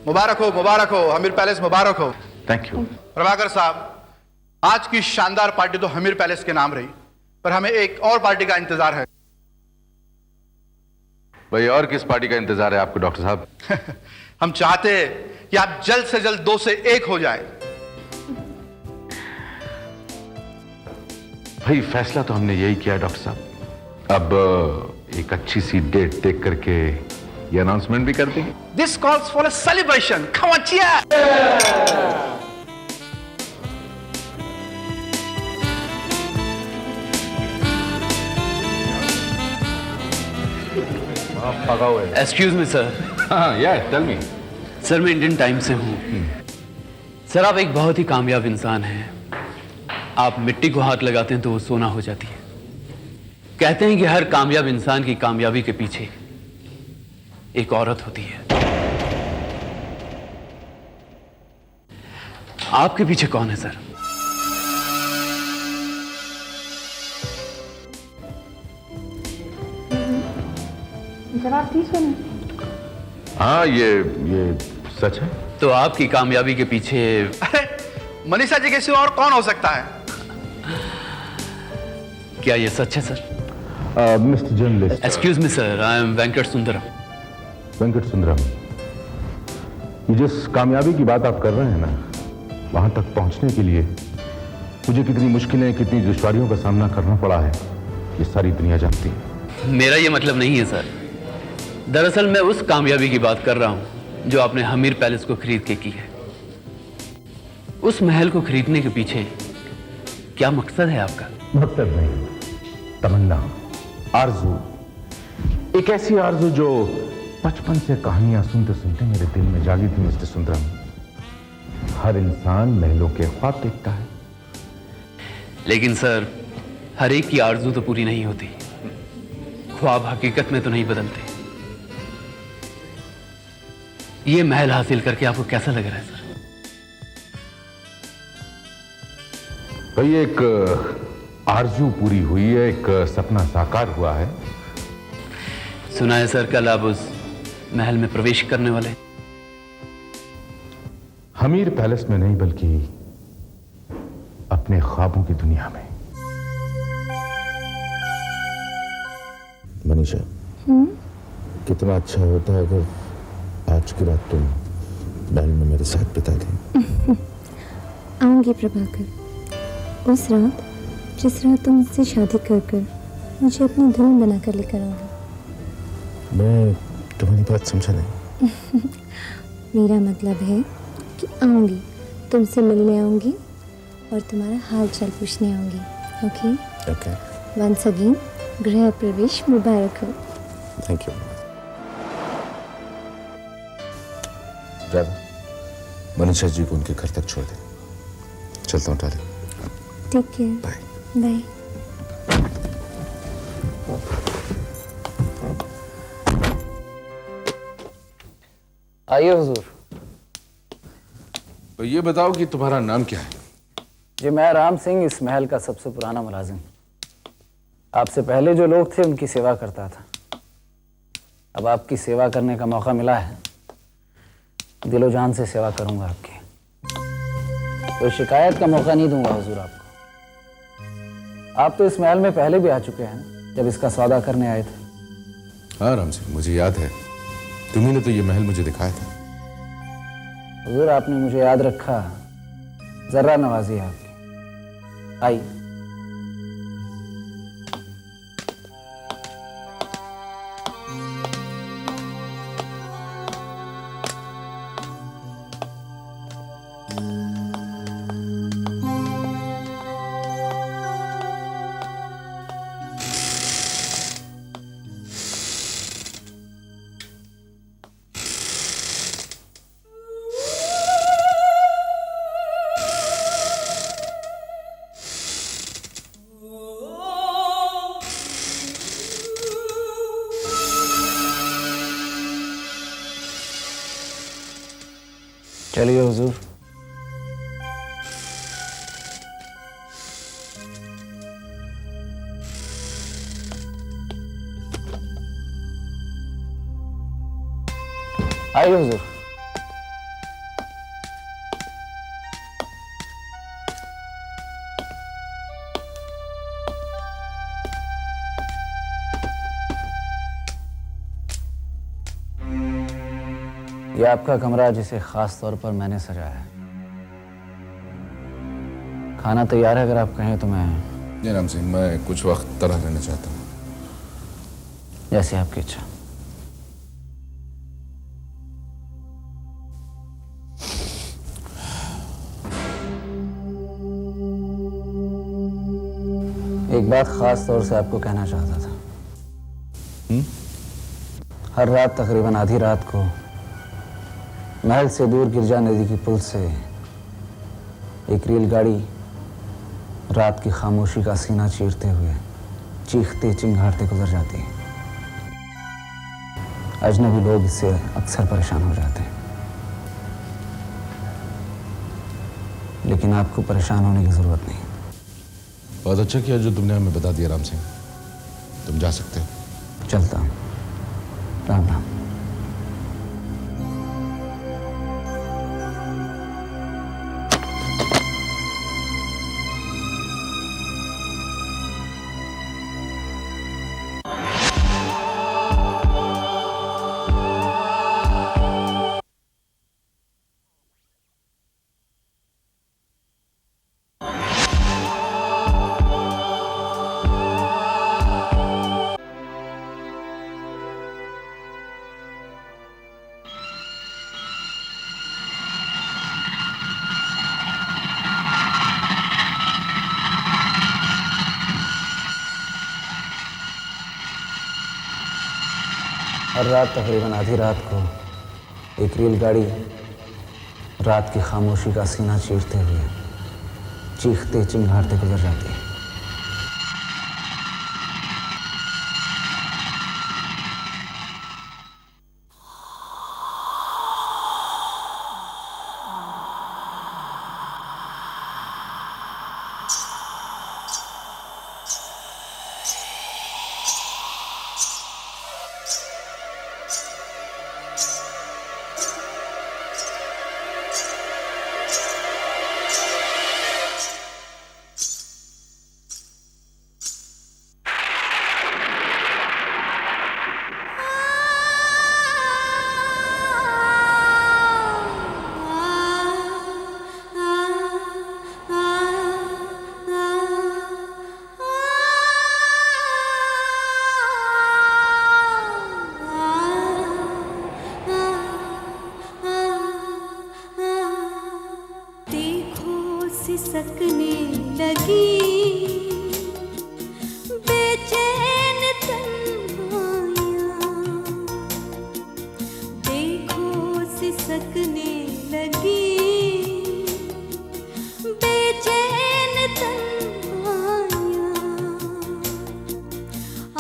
मुबारक हो, हमीर पैलेस मुबारक हो। Thank you. Prabhakar साहब, आज की शानदार पार्टी तो हमीर पैलेस के नाम रही, पर हमें एक और पार्टी का इंतजार है। भाई, और किस पार्टी का इंतजार है आपको डॉक्टर साहब? हम चाहते हैं कि आप जल्द से जल्द 2 से 1 हो जाए। भाई, फैसला तो हमने यही किया डॉक्टर साहब। अब एक अच्छी सी डेट देख करके ये अनाउंसमेंट भी कर देंगे। This calls for a celebration. Come on, cheer. पका हुआ है। Excuse me sir. हाँ, या टेल मी। सर, मैं इंडियन टाइम से हूँ। सर, आप एक बहुत ही कामयाब इंसान हैं। आप मिट्टी को हाथ लगाते हैं तो वो सोना हो जाती है। कहते हैं कि हर कामयाब इंसान की कामयाबी के पीछे एक औरत होती है। आपके पीछे कौन है सर? जनाब ठीक है। हाँ, ये सच है। तो आपकी कामयाबी के पीछे अरे मनीषा जी के सिवा और कौन हो सकता है? क्या ये सच है sir? Mister journalist. Excuse me sir, I am Venkat Sundaram. Venkat Sundaram, ये जिस कामयाबी की बात आप कर रहे हैं ना, वहां तक पहुंचने के लिए मुझे कितनी मुश्किलें, कितनी दुश्वारियों का सामना करना पड़ा है, ये सारी दुनिया जानती है। मेरा ये मतलब नहीं है सर। दरअसल मैं उस कामयाबी की बात कर रहा हूं जो आपने हमीर पैलेस को खरीद के की है। उस महल को खरीदने के पीछे क्या मकसद है आपका? मकसद नहीं, तमन्ना, आरजू। एक ऐसी आरजू जो बचपन से कहानियां सुनते सुनते मेरे दिल में जागी थी मिस्टर सुंदरम। हर इंसान महलों के ख्वाब देखता है। लेकिन सर, हर एक की आरजू तो पूरी नहीं होती। ख्वाब हकीकत में तो नहीं बदलते। ये महल हासिल करके आपको कैसा लग रहा है सर? भाई, एक आरजू पूरी हुई है, एक सपना साकार हुआ है। सुना है सर, कल आप उस महल में प्रवेश करने वाले। हमीर पैलेस में नहीं, बल्कि अपने ख्वाबों की दुनिया में। मनीषा, कितना अच्छा होता है अगर आज की रात तुम महल में मेरे साथ बिता दें। आऊंगी प्रभाकर। उस रात जिस रात तुम मुझसे शादी कर मुझे अपनी दुल्हन बनाकर लेकर आओगे। मैं तुम्हारी बात समझा नहीं। मेरा मतलब है कि आऊंगी, तुमसे मिलने आऊंगी और तुम्हारा हाल चाल पूछने आऊंगी। ओके? ओके। वंस अगेन गृह प्रवेश मुबारक हो। Thank you. Driver, Manisha ji को उनके घर तक छोड़ दे। चलता हूँ डाले। ठीक है, बाय। बाय। आइए हुजूर। तो ये बताओ कि तुम्हारा नाम क्या है? जी, मैं राम सिंह, इस महल का सबसे पुराना मुलाजिम। आपसे पहले जो लोग थे उनकी सेवा करता था। अब आपकी सेवा करने का मौका मिला है, दिलो जान से सेवा करूंगा आपकी। कोई शिकायत का मौका नहीं दूंगा हुजूर आपको। आप तो इस महल में पहले भी आ चुके हैं जब इसका सौदा करने आए थे। हाँ राम सिंह, मुझे याद है। तुम्ही ने तो ये महल मुझे दिखाया था। हुजूर, आपने मुझे याद रखा, जर्रा नवाजी है आपकी। आइए। चलिए हुजूर। आइए हुजूर। ये आपका कमरा जिसे खास तौर पर मैंने सजाया है। खाना तैयार है, अगर आप कहें तो मैं। जी राम सिंह, मैं कुछ वक्त तरह रहना चाहता हूँ। जैसे आपकी इच्छा। एक बात खास तौर से आपको कहना चाहता था। हर रात तकरीबन आधी रात को महल से दूर गिरजा नदी की पुल से एक रेलगाड़ी रात की खामोशी का सीना चीरते हुए चीखते चिंगारते गुजर जाती है। अजनबी लोग इससे अक्सर परेशान हो जाते हैं, लेकिन आपको परेशान होने की जरूरत नहीं। बहुत अच्छा किया जो तुमने हमें बता दिया राम सिंह। तुम जा सकते हो। चलता हूं। राम राम। हर रात तकरीबन आधी रात को एक रेलगाड़ी रात की खामोशी का सीना चीरते हुए चीखते चिंगारते गुजर जाती है। सिसकने लगी बेचैन तन्हाइयाँ, देखो सिसकने लगी बेचैन तन्हाइयाँ,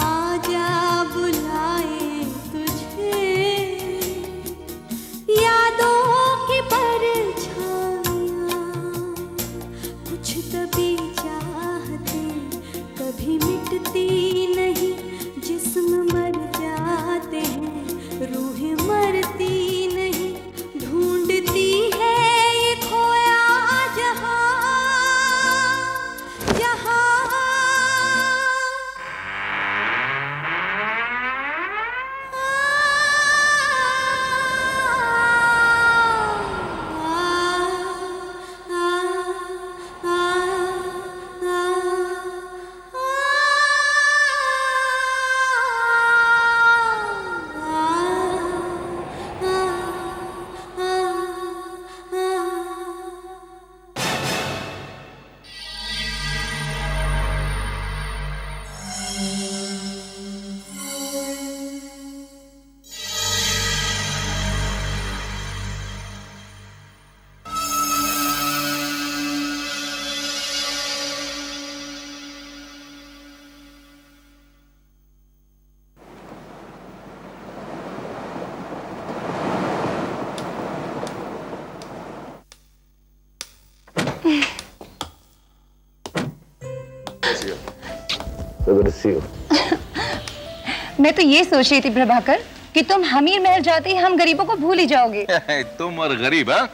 आजा बुलाए तुझे यादों की परछाइयाँ, कुछ तभी चाहते कभी मिटती नहीं, जिस्म मर जाते हैं रूहें मरती नहीं, ढूंढती है ये खोया जहां जहां। मैं तो ये सोच रही थी प्रभाकर कि तुम हमीर महल जाते ही हम गरीबों को भूल ही जाओगे। तुम और गरीब? हाँ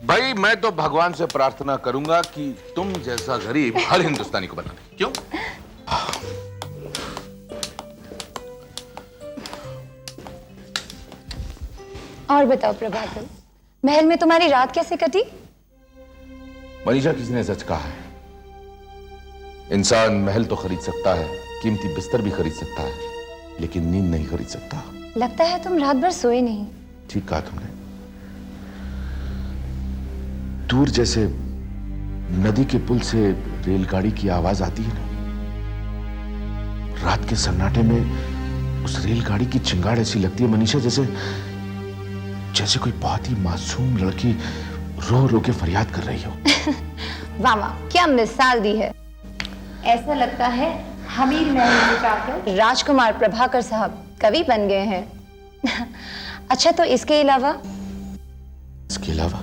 भाई, मैं तो भगवान से प्रार्थना करूंगा कि तुम जैसा गरीब हर हिंदुस्तानी को बना दे। क्यों? और बताओ प्रभाकर, महल में तुम्हारी रात कैसे कटी? मनीषा, किसी ने सच कहा है, इंसान महल तो खरीद सकता है, कीमती बिस्तर भी खरीद सकता है, लेकिन नींद नहीं खरीद सकता। लगता है तुम रात भर सोए नहीं। ठीक कहा तुमने। दूर जैसे नदी के पुल से रेलगाड़ी की आवाज आती है ना, रात के सन्नाटे में उस रेलगाड़ी की चिंगाड़ ऐसी लगती है मनीषा, जैसे जैसे कोई बहुत ही मासूम लड़की रो रो के फरियाद कर रही हो। वाह वाह, क्या मिसाल दी है। ऐसा लगता है हमीर महल में जाकर राजकुमार प्रभाकर साहब कवि बन गए हैं। अच्छा, तो इसके अलावा? इसके अलावा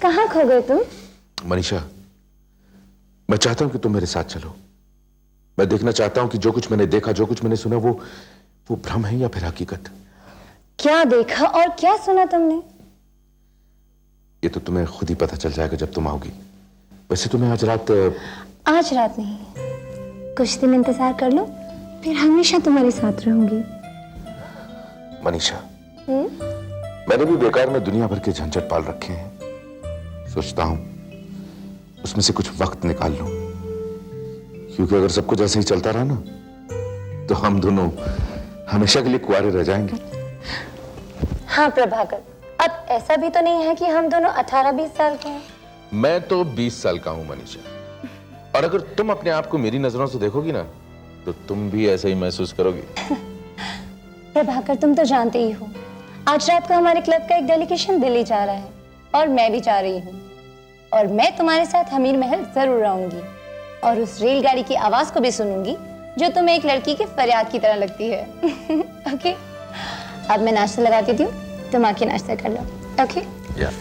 कहाँ खो गए तुम? मनीषा, मैं चाहता हूं कि तुम मेरे साथ चलो। मैं देखना चाहता हूं कि जो कुछ मैंने देखा, जो कुछ मैंने सुना, वो भ्रम है या फिर हकीकत। क्या देखा और क्या सुना तुमने? ये तो तुम्हें खुद ही पता चल जाएगा जब तुम आओगी। वैसे तुम्हें आज रात नहीं, कुछ दिन इंतजार कर लो, फिर हमेशा तुम्हारे साथ रहूंगी। मनीषा, मैंने भी बेकार में दुनिया भर के झंझट पाल रखे हैं। सोचता हूं उसमें से कुछ वक्त निकाल लूं, क्योंकि अगर सब कुछ ऐसे ही चलता रहा ना, तो हम दोनों हमेशा के लिए कुंवारे रह जाएंगे। हाँ प्रभाकर, अब ऐसा भी तो नहीं है कि हम दोनों 18-20 साल के हैं। मैं तो 20 साल का हूं मनीषा, और अगर तुम अपने आप को मेरी नजरों से देखोगी ना, तो तुम भी ऐसा ही महसूस करोगी। प्रभाकर, तुम तो जानते ही हो, आज रात को हमारे क्लब का एक डेलीगेशन दिल्ली जा रहा है और मैं भी जा रही हूँ, और मैं तुम्हारे साथ हमीर महल जरूर आऊंगी और उस रेलगाड़ी की आवाज को भी सुनूंगी जो तुम्हें एक लड़की की फरियाद की तरह लगती है। ओके, अब मैं नाश्ता लगा देती हूँ, तुम आके नाश्ता कर लो। ओके या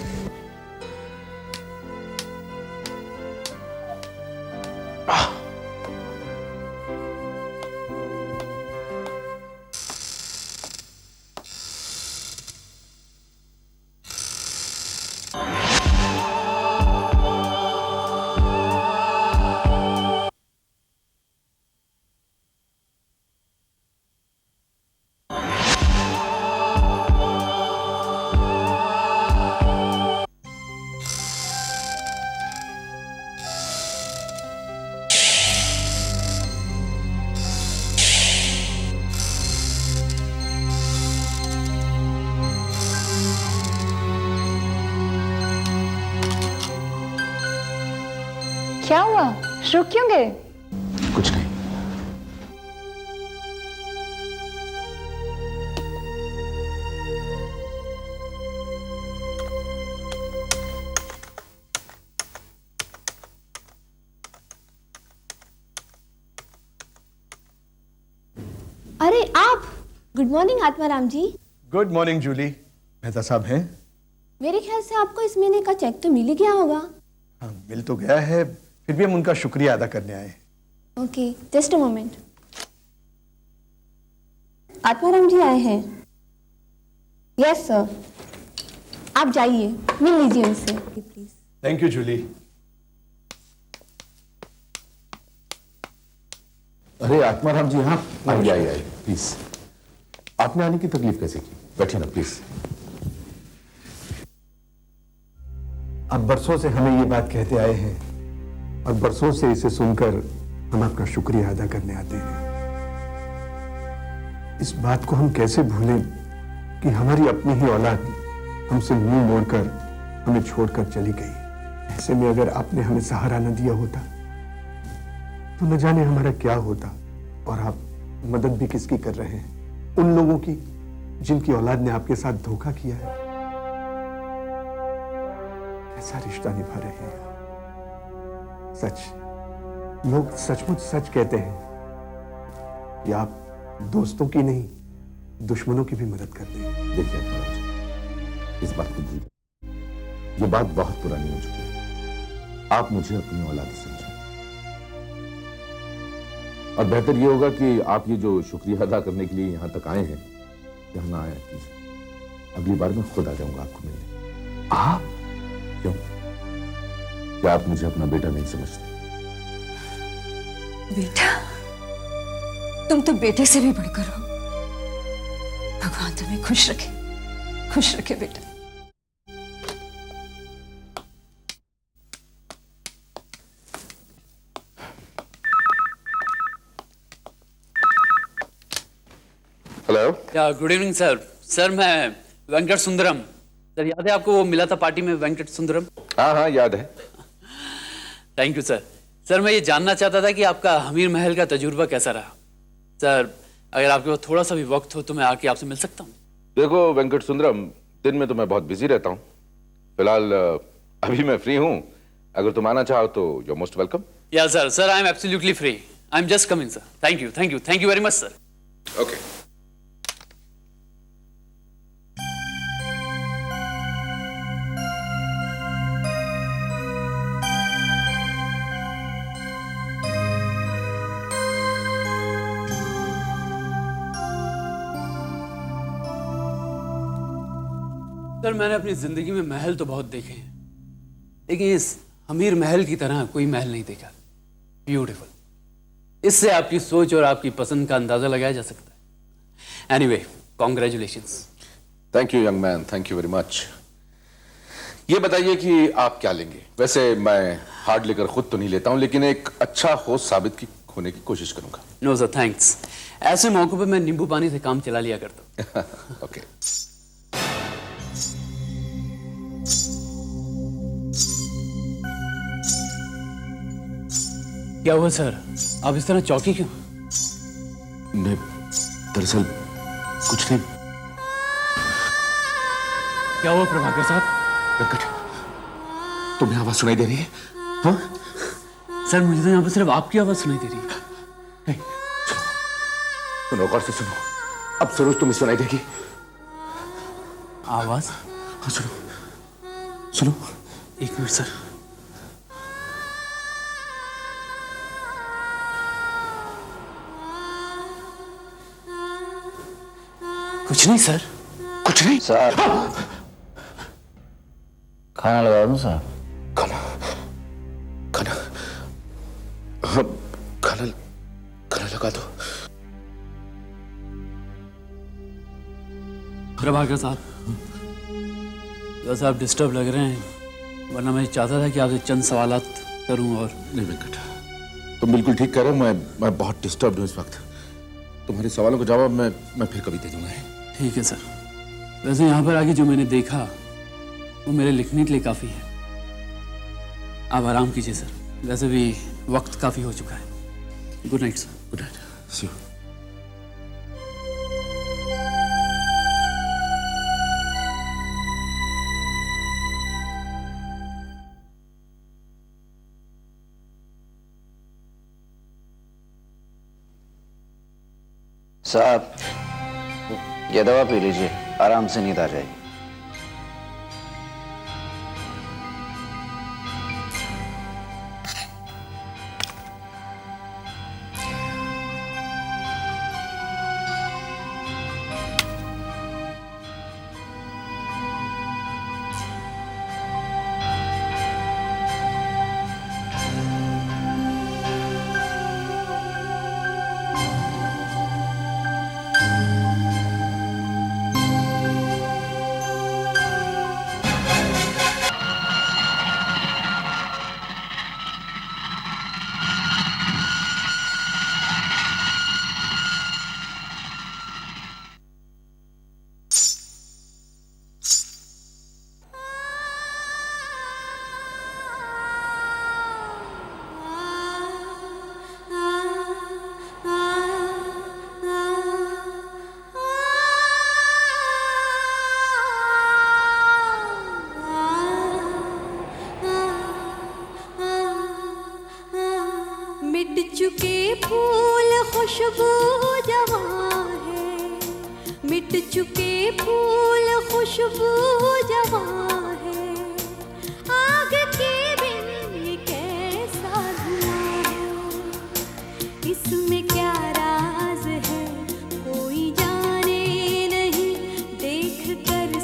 क्या हुआ, रुक क्यों गए? कुछ नहीं। अरे आप, गुड मॉर्निंग आत्माराम जी। गुड मॉर्निंग जूली, मेहता साहब हैं? मेरे ख्याल से आपको इस महीने का चेक तो मिल ही गया होगा। हाँ, मिल तो गया है, फिर भी हम उनका शुक्रिया अदा करने आए हैं। Okay, just a moment. Atmaram ji आए हैं। यस सर, आप जाइए, मिल लीजिए उनसे प्लीज। Thank you Jully. अरे आत्माराम जी, हाँ आइए आइए आइए प्लीज। आपने आने की तकलीफ कैसे की? बैठिए ना प्लीज। अब बरसों से हमें ये बात कहते आए हैं और बरसों से इसे सुनकर हम आपका शुक्रिया अदा करने आते हैं। इस बात को हम कैसे भूलें कि हमारी अपनी ही औलाद हमसे मुंह मोड़कर हमें छोड़कर चली गई। ऐसे में अगर आपने हमें सहारा न दिया होता तो न जाने हमारा क्या होता। और आप मदद भी किसकी कर रहे हैं? उन लोगों की जिनकी औलाद ने आपके साथ धोखा किया है। ऐसा रिश्ता निभा रहे हैं। सच, लोग सचमुच सच कहते हैं कि आप दोस्तों की नहीं, दुश्मनों की भी मदद करते हैं। देखिए आत्माराम जी, इस बात को भूलिए। ये बात बहुत पुरानी हो चुकी है। आप मुझे अपनी औलाद समझें, और बेहतर ये होगा कि आप ये जो शुक्रिया अदा करने के लिए यहां तक आए हैं, यहां ना आया कीजिए। अगली बार मैं खुद आ जाऊंगा आपको मिलने। आप? क्यों? क्या आप मुझे अपना बेटा नहीं समझते? बेटा, तुम तो बेटे से भी बढ़कर हो। भगवान तुम्हें खुश रखे बेटा। हेलो। या गुड इवनिंग सर। सर मैं वेंकट सुंदरम। सर याद है आपको वो मिला था पार्टी में वेंकट सुंदरम? हाँ हाँ याद है। Thank you sir. सर मैं ये जानना चाहता था कि आपका हमीर महल का तजुर्बा कैसा रहा। सर अगर आपके पास थोड़ा सा भी वक्त हो तो मैं आके आपसे मिल सकता हूँ? देखो वेंकट सुंदरम, दिन में तो मैं बहुत बिजी रहता हूँ। फिलहाल अभी मैं फ्री हूँ। अगर तुम आना चाहो तो यू आर मोस्ट वेलकम। या sir, sir I am absolutely free. I am just coming sir. Thank you very much sir. Okay. Sir मैंने अपनी जिंदगी में महल तो बहुत देखे हैं, लेकिन इस अमीर महल की तरह कोई महल नहीं देखा। ब्यूटीफुल। इससे आपकी सोच और आपकी पसंद का अंदाजा लगाया जा सकता है। Anyway, congratulations. Thank you young man, thank you very much. ये बताइए कि आप क्या लेंगे? वैसे मैं हार्ड लेकर खुद तो नहीं लेता हूं, लेकिन एक अच्छा होस्ट साबित होने की कोशिश करूंगा। No sir, thanks. ऐसे मौकों पे मैं नींबू पानी से काम चला लिया करता हूँ। ओके। क्या हुआ सर, आप इस तरह चौंकी क्यों? नहीं, दरअसल कुछ नहीं। क्या हुआ प्रभाकर साहब? वेंकट, तुम्हें आवाज सुनाई दे रही है? हाँ? सर मुझे तो यहाँ पर सिर्फ आपकी आवाज सुनाई दे रही है। नहीं, सुनो गौर से सुनो। अब जरूर तुम्हें सुनाई देगी आवाज। हाँ सुनो सुनो। एक मिनट सर। कुछ नहीं सर, कुछ नहीं। सर खाना लगा दूं सर? खाना खाना हाँ, खाना खाना लगा दो। प्रभाकर साहब, वैसे आप डिस्टर्ब लग रहे हैं, वरना मैं चाहता था कि आपसे चंद सवालात करूं। और नहीं वेंकट, तुम बिल्कुल ठीक कह रहे हो। मैं बहुत डिस्टर्ब हूँ इस वक्त। तुम्हारे सवालों का जवाब मैं फिर कभी दे दूंगा। ठीक है सर। वैसे यहाँ पर आके जो मैंने देखा वो मेरे लिखने के लिए काफ़ी है। आप आराम कीजिए सर, वैसे भी वक्त काफ़ी हो चुका है। Good night sir. Good night. See you. साहब ये दवा पी लीजिए, आराम से नींद आ जाएगी। मिट चुके फूल खुशबू जवां है, मिट चुके फूल खुशबू जवां है। आग के बिन ये कैसा धुआं है, इसमें क्या राज है कोई जाने नहीं, देख कर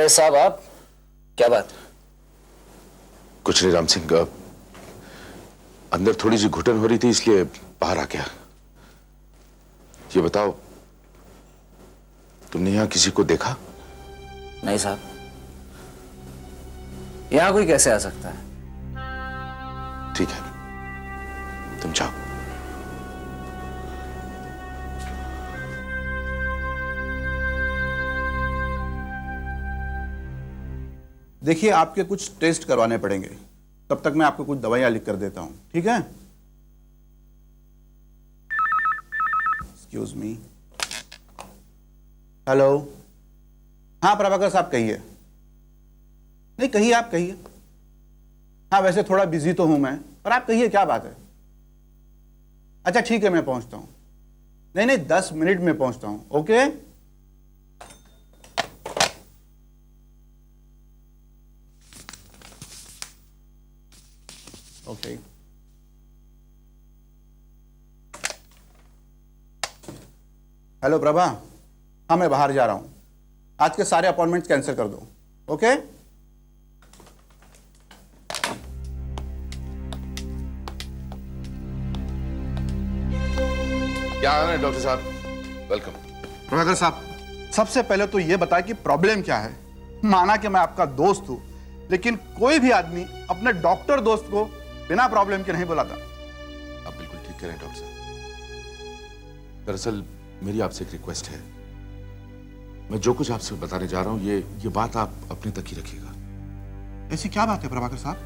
अरे साहब, आप क्या बात? कुछ नहीं राम सिंह, अंदर थोड़ी सी घुटन हो रही थी इसलिए बाहर आ गया। ये बताओ, तुमने यहां किसी को देखा? नहीं साहब, यहां कोई कैसे आ सकता है? ठीक है, तुम जाओ। देखिए, आपके कुछ टेस्ट करवाने पड़ेंगे, तब तक मैं आपको कुछ दवाइयां लिख कर देता हूं, ठीक है? एक्सक्यूज मी। हेलो। हाँ प्रभाकर साहब, कहिए। नहीं, कहिए, आप कहिए। हाँ, वैसे थोड़ा बिजी तो हूं मैं, पर आप कहिए, क्या बात है? अच्छा ठीक है, मैं पहुंचता हूं। नहीं नहीं, 10 मिनट में पहुंचता हूं। ओके। ओके। हेलो प्रभा। हाँ, मैं बाहर जा रहा हूं, आज के सारे अपॉइंटमेंट्स कैंसिल कर दो। ओके। क्या हाल है डॉक्टर साहब? वेलकम। प्रभाकर साहब, सबसे पहले तो यह बताएं कि प्रॉब्लम क्या है। माना कि मैं आपका दोस्त हूं, लेकिन कोई भी आदमी अपने डॉक्टर दोस्त को बिना प्रॉब्लम के नहीं बुलाता। आप बिल्कुल ठीक कह रहे हैं डॉक्टर साहब। दरअसल मेरी आपसे एक रिक्वेस्ट है। मैं जो कुछ आपसे बताने जा रहा हूं, ये बात आप अपने तक ही रखिएगा। ऐसी क्या बात है प्रभाकर साहब?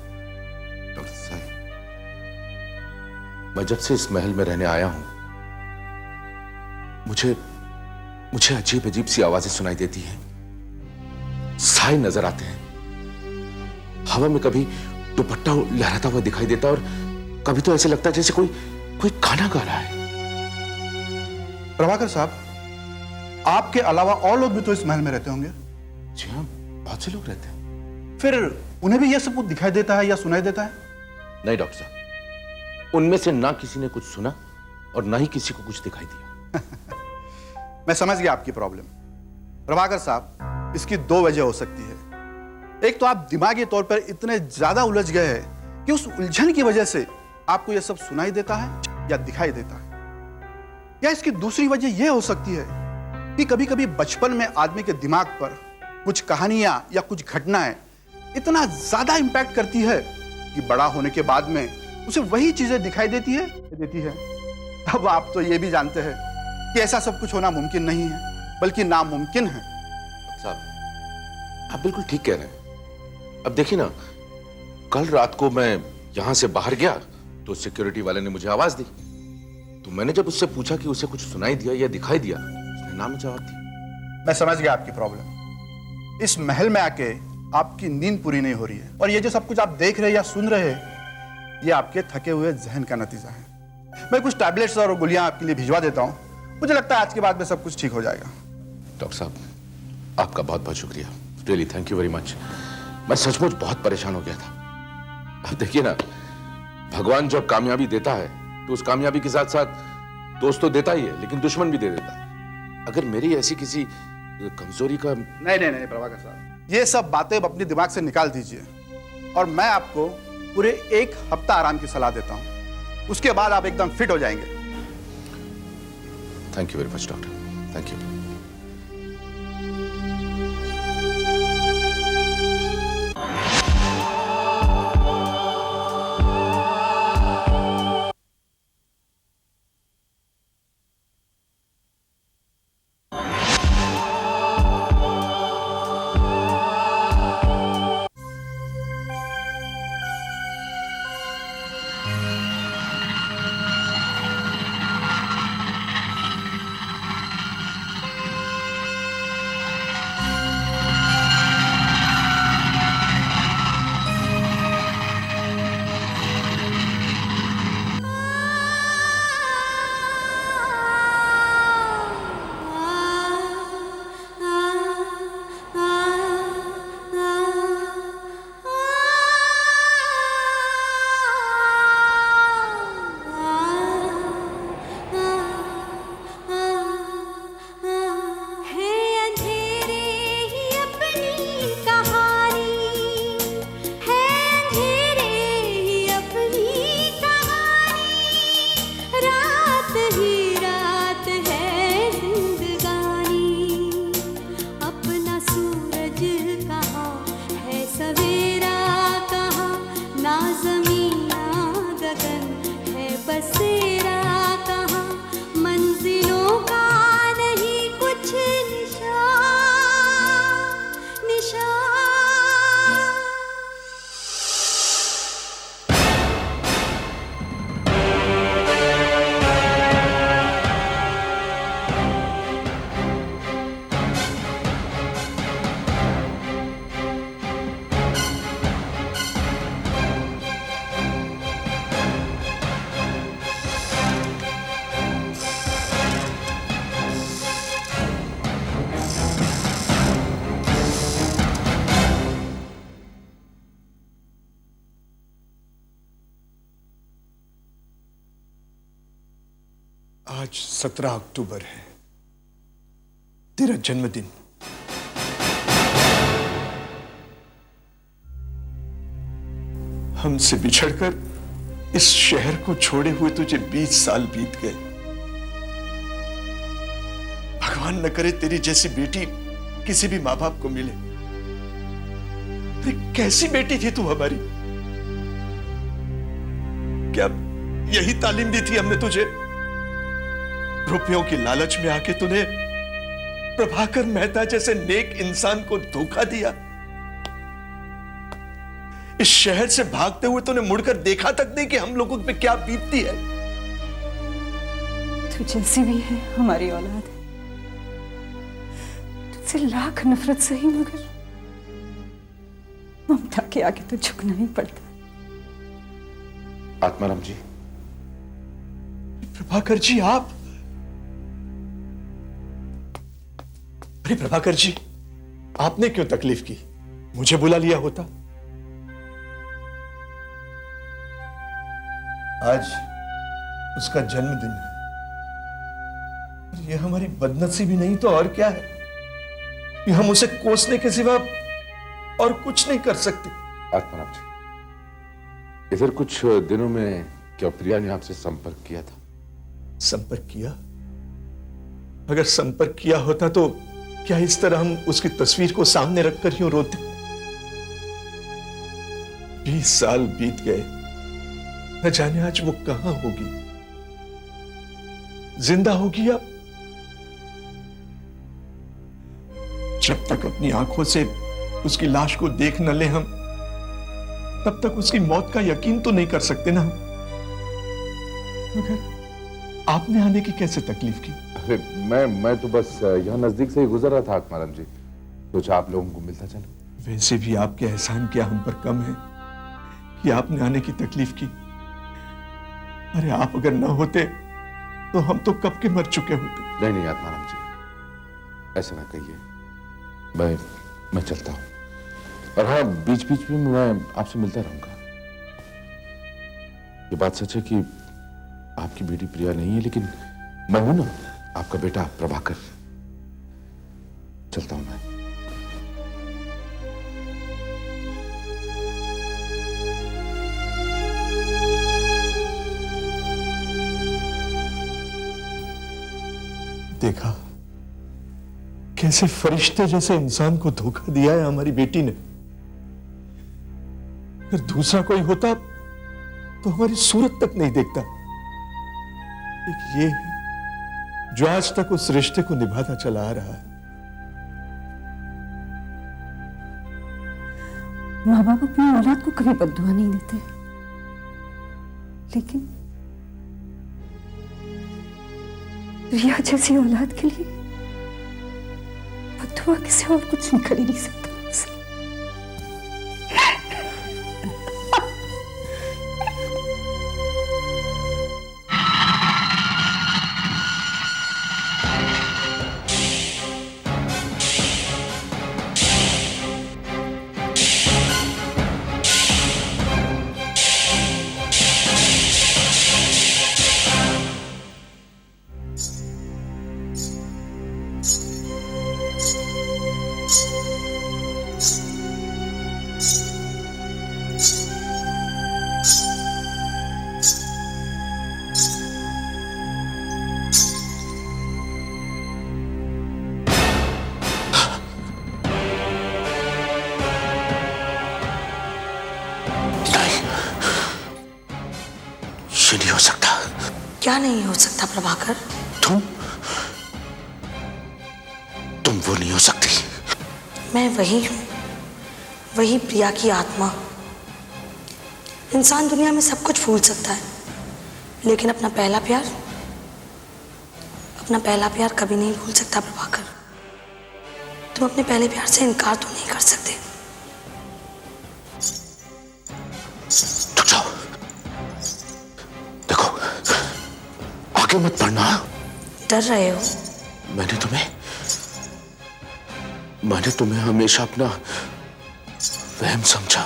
डॉक्टर साहब, मैं जब से इस महल में रहने आया हूं, मुझे अजीब अजीब सी आवाजें सुनाई देती हैं, साए नजर आते हैं, हवा में कभी दुपट्टा लहराता हुआ दिखाई देता और कभी तो ऐसे लगता है जैसे कोई गाना गा रहा है। प्रभाकर साहब, आपके अलावा और लोग भी तो इस महल में रहते होंगे। जी हाँ, बहुत से लोग रहते हैं। फिर उन्हें भी यह सब कुछ दिखाई देता है या सुनाई देता है? नहीं डॉक्टर साहब, उनमें से ना किसी ने कुछ सुना और ना ही किसी को कुछ दिखाई दिया। मैं समझ गया आपकी प्रॉब्लम। प्रभाकर साहब, इसकी 2 वजह हो सकती है। एक तो आप दिमागी तौर पर इतने ज्यादा उलझ गए हैं कि उस उलझन की वजह से आपको यह सब सुनाई देता है या दिखाई देता है, या इसकी दूसरी वजह यह हो सकती है कि कभी कभी बचपन में आदमी के दिमाग पर कुछ कहानियां या कुछ घटनाएं इतना ज्यादा इंपैक्ट करती है कि बड़ा होने के बाद में उसे वही चीजें दिखाई देती है। अब आप तो ये भी जानते हैं कि ऐसा सब कुछ होना मुमकिन नहीं है, बल्कि नामुमकिन है। साहब, आप बिल्कुल ठीक कह रहे हैं। अब देखिए ना, कल रात को मैं यहां से बाहर गया तो सिक्योरिटी वाले ने मुझे आवाज दी, तो मैंने जब उससे पूछा कि उसे कुछ सुनाई दिया या दिखाई दिया, उसने ना में जवाब दिया। मैं समझ गया आपकी प्रॉब्लम। इस महल में आके आपकी नींद पूरी नहीं हो रही है, और ये जो सब कुछ आप देख रहे हैं या सुन रहे हैं, ये आपके थके हुए जहन का नतीजा है। मैं कुछ टैबलेट्स और गोलियां आपके लिए भिजवा देता हूं। मुझे लगता है आज के बाद में सब कुछ ठीक हो जाएगा। डॉक्टर साहब, आपका बहुत बहुत शुक्रिया। Really thank you very much. मैं सचमुच बहुत परेशान हो गया था। अब देखिए ना, भगवान जब कामयाबी देता है तो उस कामयाबी के साथ साथ दोस्त तो देता ही है, लेकिन दुश्मन भी दे देता है। अगर मेरी ऐसी किसी कमजोरी का... नहीं प्रभाकर साहब, ये सब बातें अपने दिमाग से निकाल दीजिए, और मैं आपको पूरे 1 हफ्ता आराम की सलाह देता हूं। उसके बाद आप एकदम फिट हो जाएंगे। Thank you very much doctor, thank you. आज 17 अक्टूबर है, तेरा जन्मदिन। हमसे बिछड़कर इस शहर को छोड़े हुए तुझे 20 साल बीत गए। भगवान न करे तेरी जैसी बेटी किसी भी मां बाप को मिले। अरे कैसी बेटी थी तू हमारी। क्या यही तालीम दी थी हमने तुझे? रुपयों की लालच में आके तूने प्रभाकर मेहता जैसे नेक इंसान को धोखा दिया। इस शहर से भागते हुए तूने मुड़कर देखा तक नहीं कि हम लोगों पे क्या बीतती है। तू जैसी भी है हमारी औलाद है। तुझसे लाख नफरत सही, मगर ममता के आगे तो झुकना ही पड़ता। आत्माराम जी। प्रभाकर जी आप? अरे प्रभाकर जी, आपने क्यों तकलीफ की? मुझे बुला लिया होता। आज उसका जन्मदिन है। ये हमारी बदनसीबी नहीं तो और क्या है? कि हम उसे कोसने के सिवा और कुछ नहीं कर सकते। आत्माराम जी, इधर कुछ दिनों में क्या प्रिया ने आपसे संपर्क किया था? संपर्क किया? अगर संपर्क किया होता तो क्या इस तरह हम उसकी तस्वीर को सामने रखकर यूं रोते? 20 साल बीत गए, न जाने आज वो कहां होगी, जिंदा होगी या? जब तक अपनी आंखों से उसकी लाश को देख न ले हम, तब तक उसकी मौत का यकीन तो नहीं कर सकते ना हम। मगर आपने आने की कैसे तकलीफ की? अरे मैं तो बस यहाँ नजदीक से ही गुजर रहा था आत्माराम जी, सोचा आप लोगों को मिलता चला। वैसे भी आपके एहसान क्या हम पर कम है कि आपने आने की तकलीफ की। अरे आप अगर न होते तो हम तो कब के मर चुके होते। नहीं आत्माराम जी, ऐसा ना कहिए। मैं चलता हूँ, और हाँ, बीच बीच में मैं आपसे मिलता रहूंगा। ये बात सच है कि आपकी बेटी प्रिया नहीं है, लेकिन मैं हूं ना, आपका बेटा प्रभाकर। चलता हूं मैं। देखा कैसे फरिश्ते जैसे इंसान को धोखा दिया है हमारी बेटी ने। अगर दूसरा कोई होता तो हमारी सूरत तक नहीं देखता। एक ये है जो आज तक उस रिश्ते को निभाता चला आ रहा है। माँ बाप अपनी औलाद को कभी बद्दुआ नहीं देते, लेकिन रिया जैसी औलाद के लिए बद्दुआ किसी और कुछ निकल ही नहीं सकता। ये नहीं हो सकता। क्या नहीं हो सकता प्रभाकर? तुम वो नहीं हो सकती। मैं वही हूं, वही प्रिया की आत्मा। इंसान दुनिया में सब कुछ भूल सकता है, लेकिन अपना पहला प्यार कभी नहीं भूल सकता प्रभाकर। तुम अपने पहले प्यार से इनकार तो नहीं कर सकते। रुक जाओ, देखो आगे मत बढ़ना। डर रहे हो? मैंने तुम्हें हमेशा अपना वहम समझा।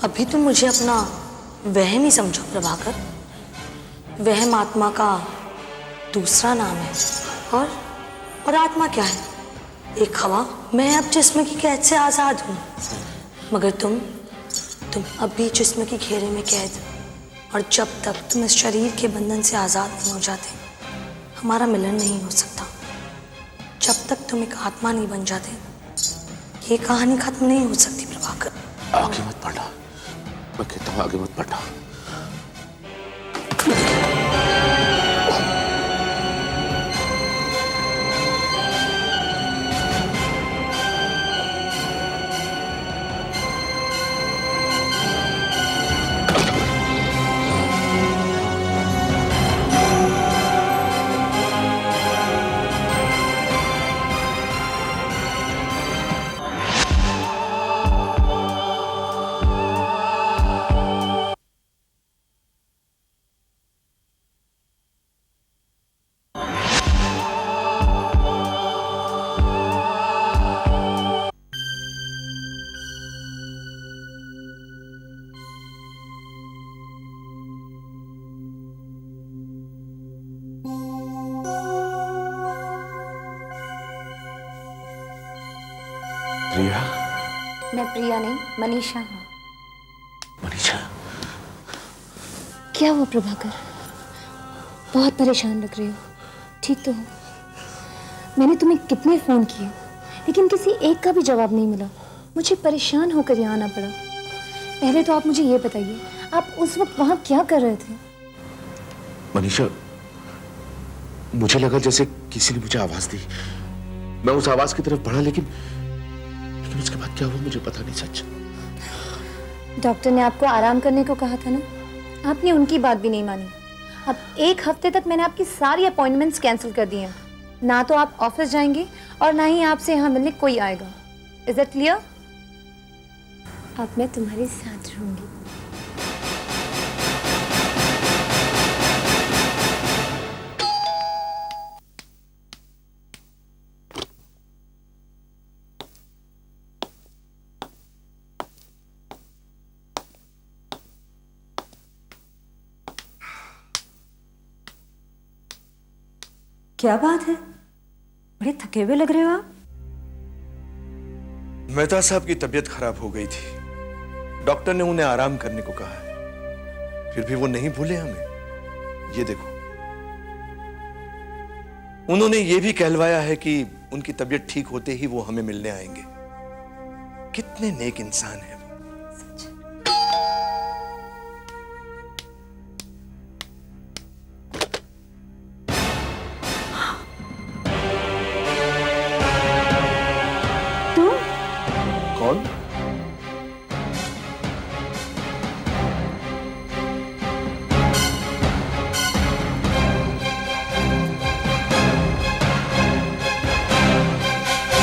अभी तुम मुझे अपना वहम ही समझो प्रभाकर। वहम आत्मा का दूसरा नाम है। और आत्मा क्या है? एक हवा। मैं अब जिस्म की कैद से आज़ाद हूँ, मगर तुम अब भी जिस्म के घेरे में कैद। और जब तक तुम इस शरीर के बंधन से आज़ाद नहीं हो जाते, हमारा मिलन नहीं हो सकता। जब तक तुम एक आत्मा नहीं बन जाते, ये कहानी खत्म नहीं हो सकती प्रभाकर। आगे मत बढ़ना, मैं कहता हूँ आगे मत बढ़ना। प्रिया? मैं प्रिया नहीं, मनीषा हूँ। मनीषा? क्या हुआ प्रभाकर? बहुत परेशान लग रहे हो। ठीक तो हो? मैंने तुम्हें कितने फोन किए, लेकिन किसी एक का भी जवाब नहीं मिला। मुझे परेशान होकर यहाँ आना पड़ा। पहले तो आप मुझे ये बताइए, आप उस वक्त वहाँ क्या कर रहे थे? मनीषा, मुझे लगा जैसे किसी ने मुझे आवाज दी। मैं उस आवाज की तरफ बढ़ा, लेकिन उसके बाद क्या हुआ मुझे पता नहीं। सच, डॉक्टर ने आपको आराम करने को कहा था ना, आपने उनकी बात भी नहीं मानी। अब 1 हफ्ते तक मैंने आपकी सारी अपॉइंटमेंट्स कैंसिल कर दी हैं। ना तो आप ऑफिस जाएंगे और ना ही आपसे यहाँ मिलने कोई आएगा। Is it clear? अब मैं तुम्हारे साथ रहूंगी। क्या बात है, बड़े थके हुए लग रहे हो आप। मेहता साहब की तबीयत खराब हो गई थी। डॉक्टर ने उन्हें आराम करने को कहा है, फिर भी वो नहीं भूले हमें। ये देखो, उन्होंने ये भी कहलवाया है कि उनकी तबीयत ठीक होते ही वो हमें मिलने आएंगे। कितने नेक इंसान हैं।